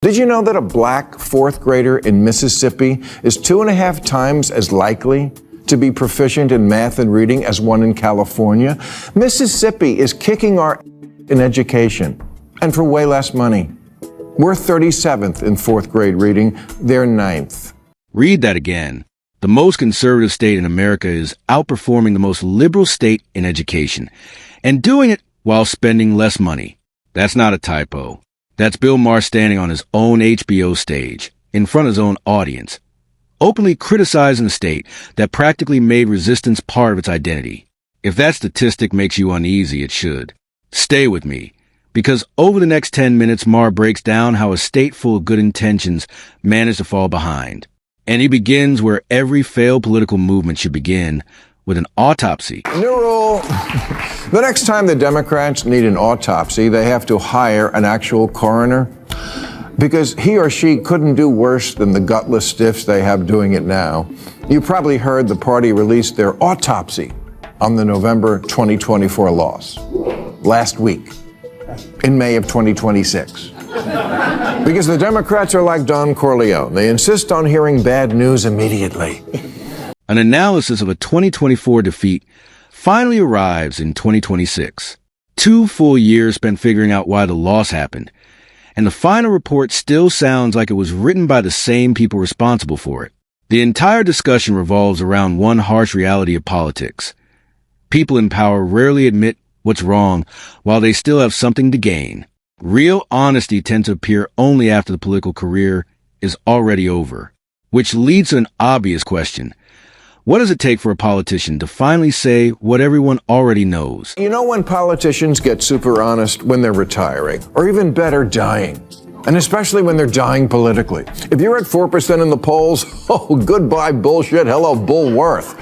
Did you know that a black fourth grader in Mississippi is 2.5 times as likely to be proficient in math and reading as one in California? Mississippi is kicking our in education, and for way less money. We're 37th in fourth grade reading, they're 9th. Read that again. The most conservative state in America is outperforming the most liberal state in education, and doing it while spending less money. That's not a typo. That's Bill Maher standing on his own HBO stage, in front of his own audience, openly criticizing a state that practically made resistance part of its identity. If that statistic makes you uneasy, it should. Stay with me, because over the next 10 minutes, Maher breaks down how a state full of good intentions managed to fall behind. And he begins where every failed political movement should begin, with an autopsy. New rule. The next time the Democrats need an autopsy, they have to hire an actual coroner, because he or she couldn't do worse than the gutless stiffs they have doing it now. You probably heard the party released their autopsy on the November 2024 loss last week, in May of 2026. Because the Democrats are like Don Corleone. They insist on hearing bad news immediately. An analysis of a 2024 defeat finally arrives in 2026. 2 full years spent figuring out why the loss happened, and the final report still sounds like it was written by the same people responsible for it. The entire discussion revolves around one harsh reality of politics. People in power rarely admit what's wrong while they still have something to gain. Real honesty tends to appear only after the political career is already over, which leads to an obvious question. What does it take for a politician to finally say what everyone already knows? You know when politicians get super honest? When they're retiring, or even better, dying. And especially when they're dying politically. If you're at 4% in the polls, oh, goodbye bullshit, hello Bullworth.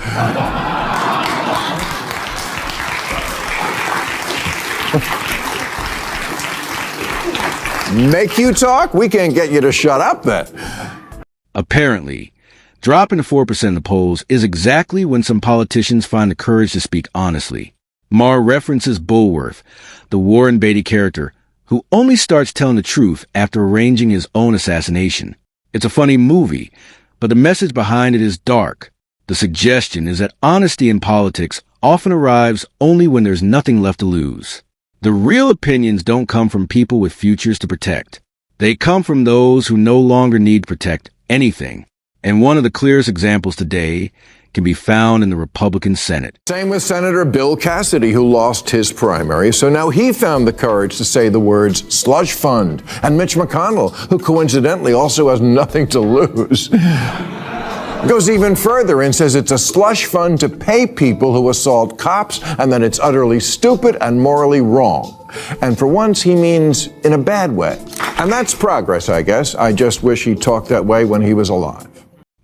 Make you talk? We can't get you to shut up then. Apparently, dropping to 4% in the polls is exactly when some politicians find the courage to speak honestly. Maher references Bullworth, the Warren Beatty character, who only starts telling the truth after arranging his own assassination. It's a funny movie, but the message behind it is dark. The suggestion is that honesty in politics often arrives only when there's nothing left to lose. The real opinions don't come from people with futures to protect. They come from those who no longer need to protect anything. And one of the clearest examples today can be found in the Republican Senate. Same with Senator Bill Cassidy, who lost his primary. So now he found the courage to say the words slush fund. And Mitch McConnell, who coincidentally also has nothing to lose, goes even further and says it's a slush fund to pay people who assault cops and that it's utterly stupid and morally wrong. And for once, he means in a bad way. And that's progress, I guess. I just wish he talked that way when he was alive.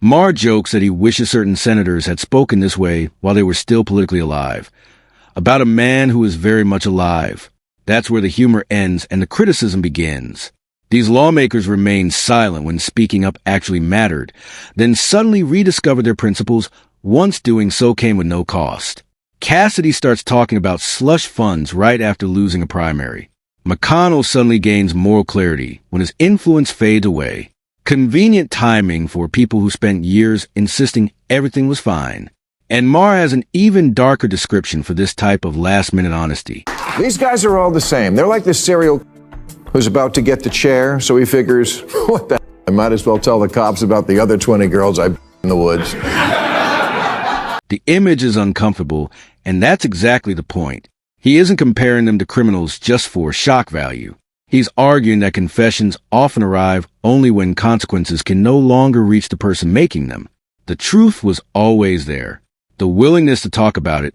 Maher jokes that he wishes certain senators had spoken this way while they were still politically alive. About a man who is very much alive. That's where the humor ends and the criticism begins. These lawmakers remained silent when speaking up actually mattered, then suddenly rediscovered their principles once doing so came with no cost. Cassidy starts talking about slush funds right after losing a primary. McConnell suddenly gains moral clarity when his influence fades away. Convenient timing for people who spent years insisting everything was fine. And Maher has an even darker description for this type of last-minute honesty. These guys are all the same. They're like the serial who's about to get the chair, so he figures, what the hell? I might as well tell the cops about the other 20 girls I in the woods. The image is uncomfortable, and that's exactly the point. He isn't comparing them to criminals just for shock value. He's arguing that confessions often arrive only when consequences can no longer reach the person making them. The truth was always there. The willingness to talk about it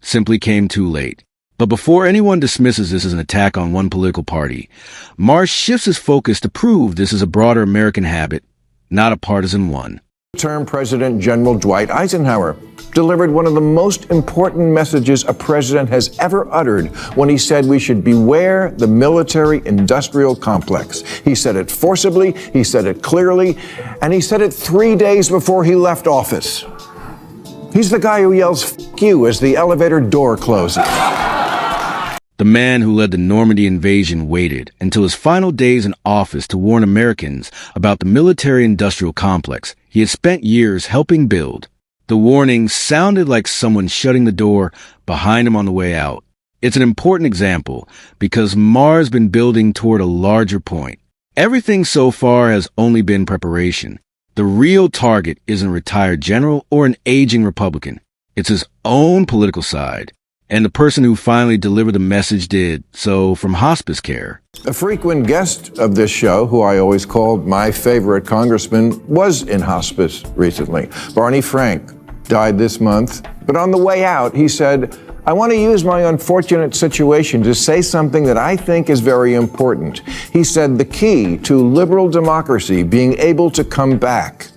simply came too late. But before anyone dismisses this as an attack on one political party, Maher shifts his focus to prove this is a broader American habit, not a partisan one. Term President General Dwight Eisenhower delivered one of the most important messages a president has ever uttered when he said we should beware the military-industrial complex. He said it forcibly, he said it clearly, and he said it 3 days before he left office. He's the guy who yells "F*** you" as the elevator door closes. The man who led the Normandy invasion waited until his final days in office to warn Americans about the military-industrial complex he had spent years helping build. The warning sounded like someone shutting the door behind him on the way out. It's an important example because Maher's been building toward a larger point. Everything so far has only been preparation. The real target isn't a retired general or an aging Republican. It's his own political side. And the person who finally delivered the message did so from hospice care. A frequent guest of this show, who I always called my favorite congressman, was in hospice recently. Barney Frank died this month, but on the way out, he said, "I want to use my unfortunate situation to say something that I think is very important." He said the key to liberal democracy being able to come back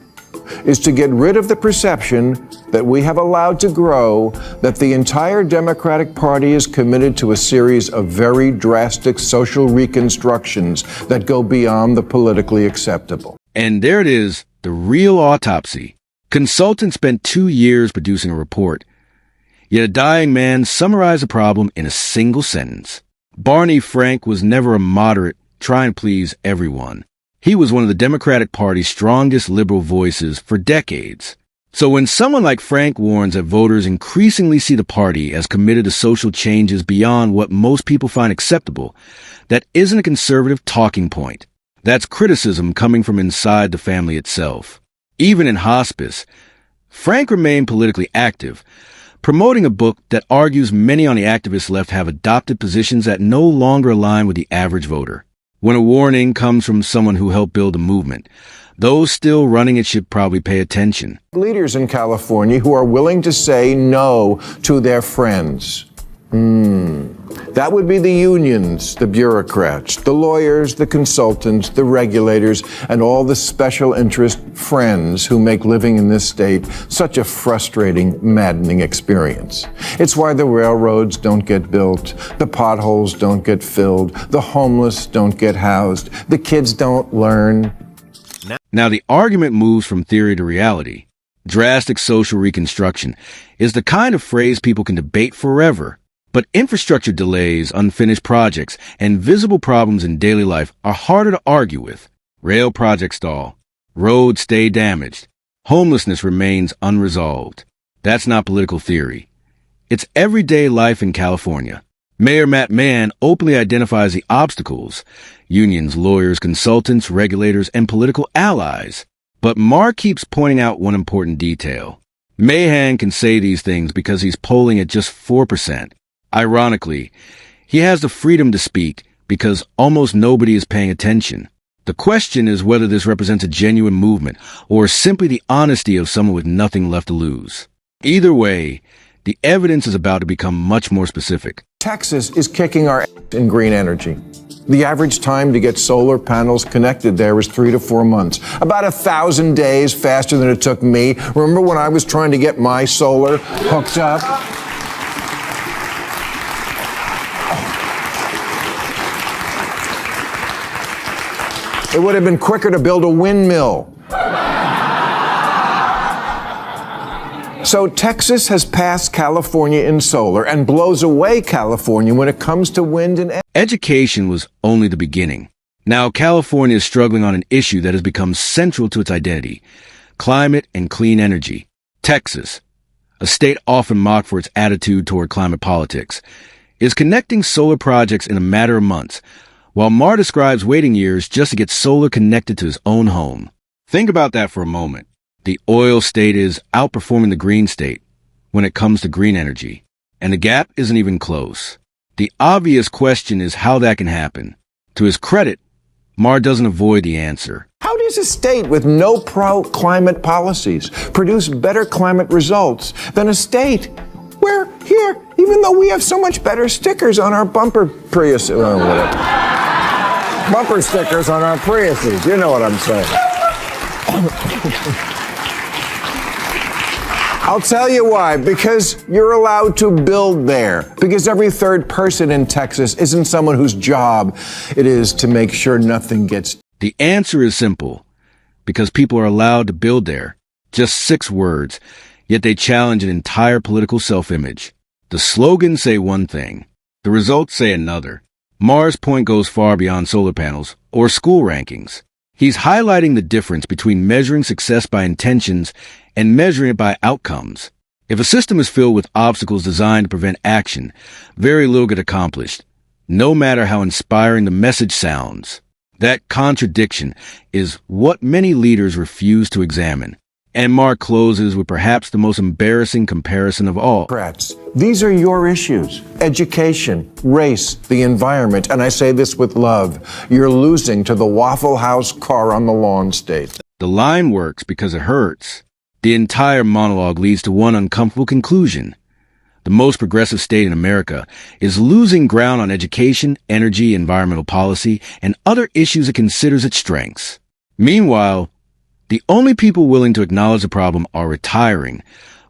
is to get rid of the perception that we have allowed to grow that the entire Democratic Party is committed to a series of very drastic social reconstructions that go beyond the politically acceptable. And there it is, the real autopsy. Consultants spent 2 years producing a report. Yet a dying man summarized the problem in a single sentence. Barney Frank was never a moderate, try and please everyone. He was one of the Democratic Party's strongest liberal voices for decades. So when someone like Frank warns that voters increasingly see the party as committed to social changes beyond what most people find acceptable, that isn't a conservative talking point. That's criticism coming from inside the family itself. Even in hospice, Frank remained politically active, promoting a book that argues many on the activist left have adopted positions that no longer align with the average voter. When a warning comes from someone who helped build a movement, those still running it should probably pay attention. Leaders in California who are willing to say no to their friends. That would be the unions, the bureaucrats, the lawyers, the consultants, the regulators, and all the special interest friends who make living in this state such a frustrating, maddening experience. It's why the railroads don't get built, the potholes don't get filled, the homeless don't get housed, the kids don't learn. Now the argument moves from theory to reality. Drastic social reconstruction is the kind of phrase people can debate forever. But infrastructure delays, unfinished projects, and visible problems in daily life are harder to argue with. Rail projects stall. Roads stay damaged. Homelessness remains unresolved. That's not political theory. It's everyday life in California. Mayor Matt Mann openly identifies the obstacles: unions, lawyers, consultants, regulators, and political allies. But Maher keeps pointing out one important detail. Mahan can say these things because he's polling at just 4%. Ironically, he has the freedom to speak because almost nobody is paying attention. The question is whether this represents a genuine movement or simply the honesty of someone with nothing left to lose. Either way, the evidence is about to become much more specific. Texas is kicking our ass in green energy. The average time to get solar panels connected there is 3 to 4 months. About 1,000 days faster than it took me. Remember when I was trying to get my solar hooked up? It would have been quicker to build a windmill. So Texas has passed California in solar and blows away California when it comes to wind and energy. Education was only the beginning. Now California is struggling on an issue that has become central to its identity: climate and clean energy. Texas, a state often mocked for its attitude toward climate politics, is connecting solar projects in a matter of months, while Maher describes waiting years just to get solar connected to his own home. Think about that for a moment. The oil state is outperforming the green state when it comes to green energy, and the gap isn't even close. The obvious question is how that can happen. To his credit, Maher doesn't avoid the answer. How does a state with no pro-climate policies produce better climate results than a state where here, even though we have so much better stickers on our bumper Prius, bumper stickers on our Priuses, you know what I'm saying. I'll tell you why. Because you're allowed to build there. Because every third person in Texas isn't someone whose job it is to make sure nothing gets. The answer is simple. Because people are allowed to build there. Just 6 words, yet they challenge an entire political self-image. The slogans say one thing: The results say another. Maher's point goes far beyond solar panels or school rankings. He's highlighting the difference between measuring success by intentions and measuring it by outcomes. If a system is filled with obstacles designed to prevent action, very little gets accomplished, no matter how inspiring the message sounds. That contradiction is what many leaders refuse to examine. And Maher closes with perhaps the most embarrassing comparison of all. Democrats, these are your issues. Education, race, the environment, and I say this with love. You're losing to the Waffle House car on the lawn state. The line works because it hurts. The entire monologue leads to one uncomfortable conclusion. The most progressive state in America is losing ground on education, energy, environmental policy, and other issues it considers its strengths. Meanwhile, the only people willing to acknowledge the problem are retiring,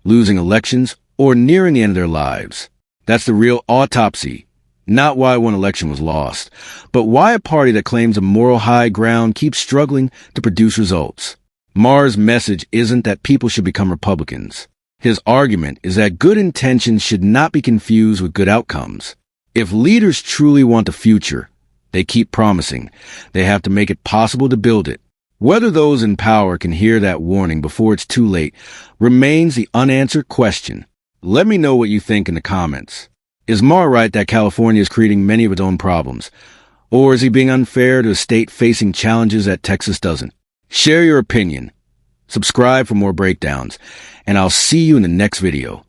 losing elections, or nearing the end of their lives. That's the real autopsy. Not why one election was lost, but why a party that claims a moral high ground keeps struggling to produce results. Maher's message isn't that people should become Republicans. His argument is that good intentions should not be confused with good outcomes. If leaders truly want the future, they keep promising, they have to make it possible to build it. Whether those in power can hear that warning before it's too late remains the unanswered question. Let me know what you think in the comments. Is Maher right that California is creating many of its own problems? Or is he being unfair to a state facing challenges that Texas doesn't? Share your opinion. Subscribe for more breakdowns, and I'll see you in the next video.